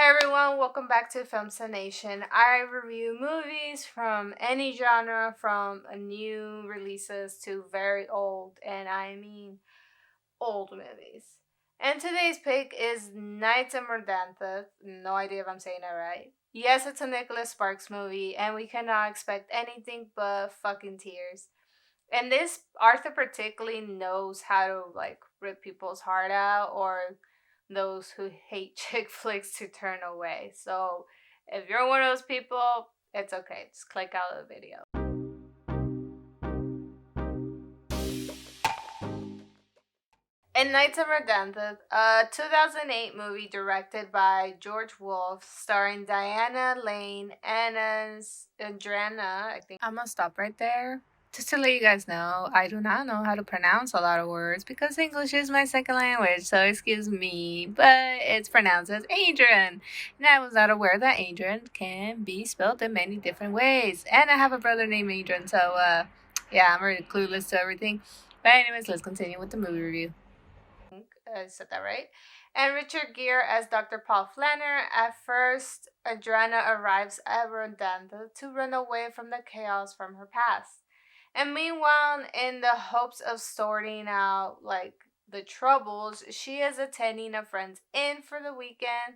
Hey everyone, welcome back to Filmscination. I review movies from any genre, from new releases to very old, and I mean old movies. And today's pick is Nights in Rodanthe. No idea if I'm saying that right. Yes, it's a Nicholas Sparks movie, and we cannot expect anything but fucking tears. And this Arthur particularly knows how to rip people's heart out or those who hate chick flicks to turn away. So if you're one of those people, it's okay. Just click out of the video. In Nights of Rodanthe, a 2008 movie directed by George Wolfe, starring Diana Lane and Adriana, I think. I'm gonna stop right there. Just to let you guys know, I do not know how to pronounce a lot of words because English is my second language, so excuse me, but it's pronounced as Adrian. And I was not aware that Adrian can be spelled in many different ways. And I have a brother named Adrian, so yeah, I'm really clueless to everything. But anyways, let's continue with the movie review. I said that right. And Richard Gere as Dr. Paul Flanner. At first, Adriana arrives at Rodanthe to run away from the chaos from her past. And meanwhile, in the hopes of sorting out the troubles, she is attending a friend's inn for the weekend,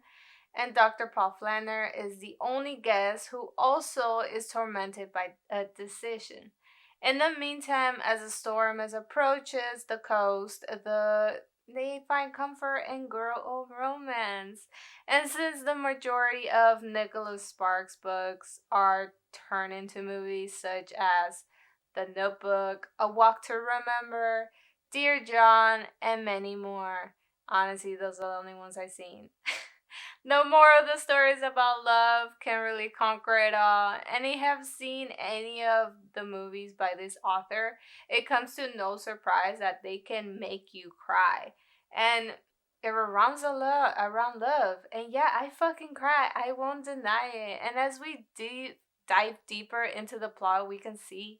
and Dr. Paul Flanner is the only guest who also is tormented by a decision. In the meantime, as the storm approaches the coast, they find comfort in girl romance. And since the majority of Nicholas Sparks books are turned into movies such as The Notebook, A Walk to Remember, Dear John, and many more. Honestly, those are the only ones I've seen. No more of the stories about love can really conquer it all. And if you have seen any of the movies by this author, it comes to no surprise that they can make you cry. And it revolves a lot around love. And yeah, I fucking cry. I won't deny it. And as we dive deeper into the plot, we can see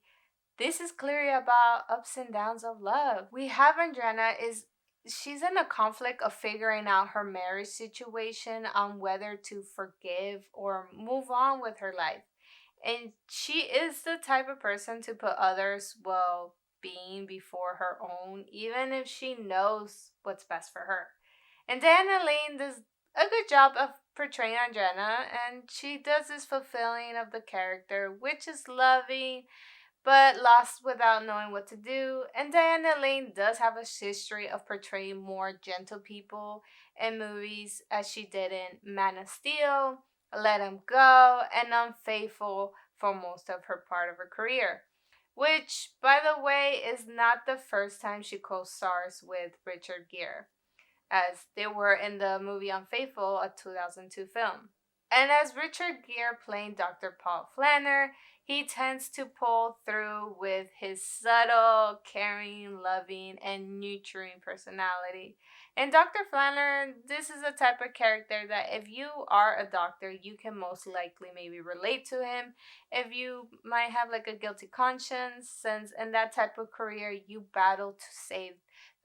this is clearly about ups and downs of love. We have Andrea is she's in a conflict of figuring out her marriage situation on whether to forgive or move on with her life. And she is the type of person to put others' well being before her own, even if she knows what's best for her. And Diana Lane does a good job of portraying Andrea, and she does this fulfilling of the character, which is loving but lost without knowing what to do. And Diana Lane does have a history of portraying more gentle people in movies, as she did in Man of Steel, Let Him Go, and Unfaithful for most of her part of her career. Which, by the way, is not the first time she co stars with Richard Gere, as they were in the movie Unfaithful, a 2002 film. And as Richard Gere playing Dr. Paul Flanner, he tends to pull through with his subtle, caring, loving, and nurturing personality. And Dr. Flanner, this is a type of character that if you are a doctor, you can most likely maybe relate to him. If you might have like a guilty conscience, since in that type of career, you battle to save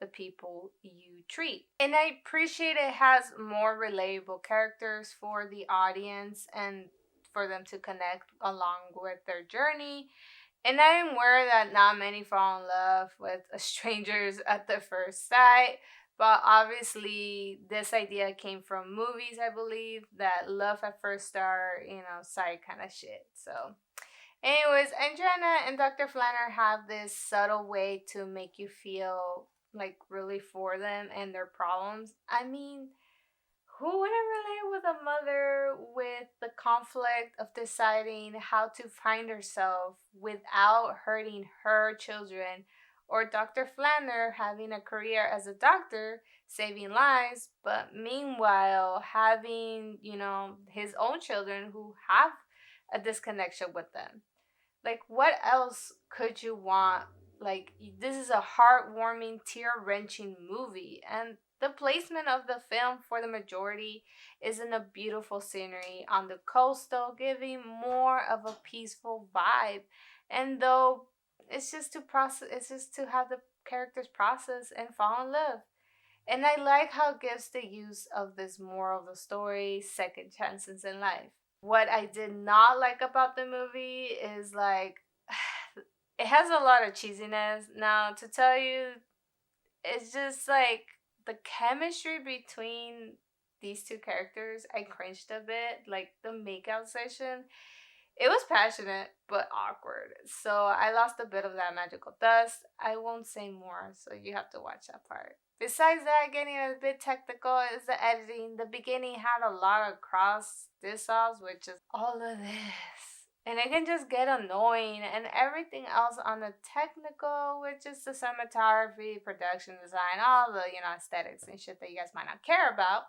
the people you treat. And I appreciate it has more relatable characters for the audience and for them to connect along with their journey. And I'm aware that not many fall in love with strangers at the first sight, but obviously this idea came from movies, I believe, that love at first sight kind of shit. So anyways, Andrea and Dr. Flanner have this subtle way to make you feel like really for them and their problems. I mean, who wouldn't relate with a mother with the conflict of deciding how to find herself without hurting her children? Or Dr. Flanner having a career as a doctor, saving lives, but meanwhile having, his own children who have a disconnection with them. Like, what else could you want? Like, this is a heartwarming, tear wrenching movie, and the placement of the film for the majority is in a beautiful scenery on the coastal, giving more of a peaceful vibe. And though it's just to have the characters process and fall in love. And I like how it gives the use of this moral of the story, second chances in life. What I did not like about the movie is like it has a lot of cheesiness. Now, to tell you, it's just like the chemistry between these two characters, I cringed a bit. Like the makeout session, it was passionate but awkward. So I lost a bit of that magical dust. I won't say more, so you have to watch that part. Besides that, getting a bit technical is the editing. The beginning had a lot of cross dissolves, which is all of this. And it can just get annoying, and everything else on the technical, which is the cinematography, production design, all the, aesthetics and shit that you guys might not care about.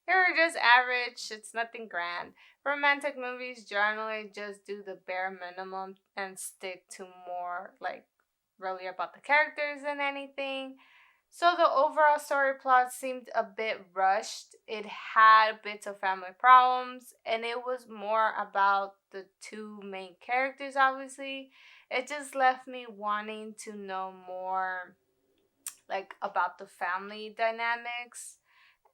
They're just average, it's nothing grand. Romantic movies generally just do the bare minimum and stick to more like really about the characters than anything. So the overall story plot seemed a bit rushed. It had bits of family problems, and it was more about the two main characters, obviously. It just left me wanting to know more like about the family dynamics,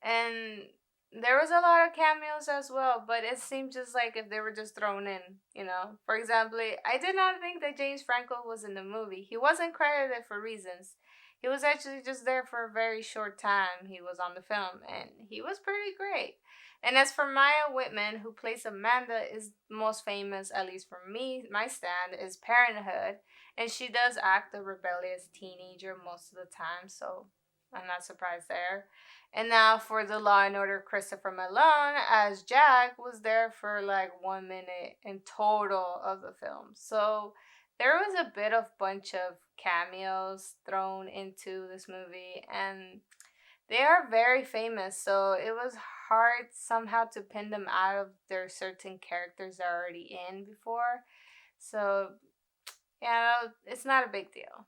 and there was a lot of cameos as well, but it seemed just like if they were just thrown in. For example, I did not think that James Franco was in the movie. He wasn't credited for reasons. He was actually just there for a very short time. He was on the film, and he was pretty great. And as for Maya Whitman, who plays Amanda, is most famous, at least for me, my stand, is Parenthood. And she does act a rebellious teenager most of the time, so I'm not surprised there. And now for the Law and Order, Christopher Malone as Jack was there for like 1 minute in total of the film. So there was a bit of bunch of cameos thrown into this movie, and they are very famous. So it was hard somehow to pin them out of their certain characters they're already in before. So yeah, it's not a big deal.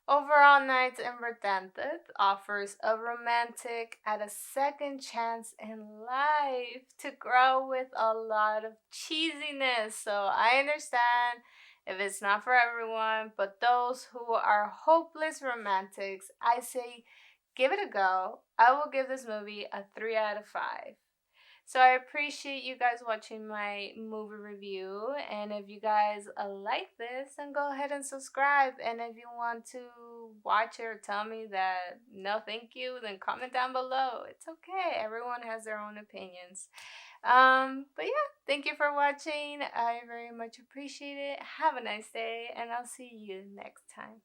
Overall, Nights in Rodanthe offers a romantic at a second chance in life to grow with a lot of cheesiness. So I understand if it's not for everyone, but those who are hopeless romantics, I say give it a go. I will give this movie a 3 out of 5. So I appreciate you guys watching my movie review. And if you guys like this, then go ahead and subscribe. And if you want to watch it or tell me that no, thank you, then comment down below. It's okay. Everyone has their own opinions. But yeah, thank you for watching. I very much appreciate it. Have a nice day, and I'll see you next time.